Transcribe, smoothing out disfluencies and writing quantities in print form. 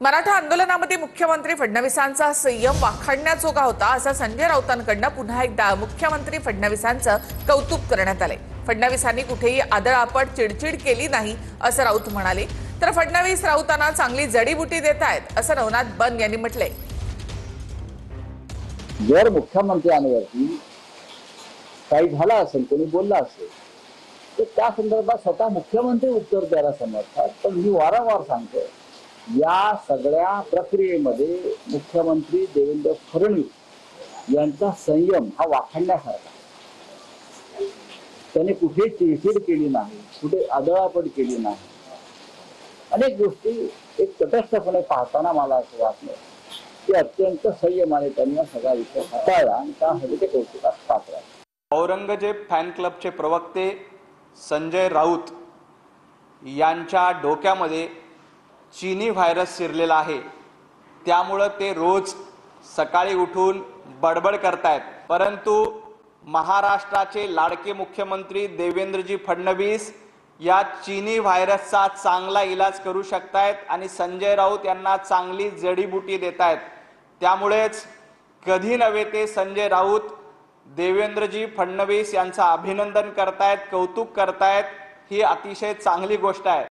मराठा आंदोलनामध्ये मुख्यमंत्री फडणवीसांचा संयम वाखाणण्याजोगा होता, असं संजय राऊतांकडून पुन्हा एकदा मुख्यमंत्री फडणवीसांचं कौतुक करण्यात आले। फडणवीसांनी कुठेही आदळआपट चिडचिड केली नाही असं राऊत म्हणाले। तर फडणवीस राऊतांना चांगली जडीबुटी देत आहेत असं नवनाथ बन यांनी म्हटलंय। जर मुख्यमंत्र्यांवरती काही झालं असेल, कोणी बोलला असेल, तर त्या संदर्भात स्वतः मुख्यमंत्री उत्तर द्यायला समर्थ आहेत। पण मी वारंवार सांगतो, या सगळ्या प्रक्रियेमध्ये मुख्यमंत्री देवेंद्र फडणवीस यांचा संयम हा वाखाणण्यासारखा। त्याने कुठे चिडचिड केली नाही, कुठे आदळआपट केली नाही। अनेक गोष्टी एक तटस्थपणे पाहताना मला असं वाटलं की अत्यंत संयमाने त्यांनी सगळा विषय हाताळला आणि त्यासाठी ते कौतुकास पात्र आहे। औरंगजेब फॅन क्लबचे प्रवक्ते संजय राऊत यांच्या डोक्यामध्ये चीनी व्हायरस शिरलेला आहे, त्यामुळे ते रोज सकाळी उठून बडबड करतायत। परंतु महाराष्ट्राचे लाडके मुख्यमंत्री देवेंद्रजी फडणवीस या चीनी व्हायरसचा चांगला इलाज करू शकतायत आणि संजय राऊत यांना चांगली जडीबुटी देतायत। त्यामुळेच कधी नव्हे ते संजय राऊत देवेंद्रजी फडणवीस यांचं अभिनंदन करतायत, कौतुक करतायत। ही अतिशय चांगली गोष्ट आहे।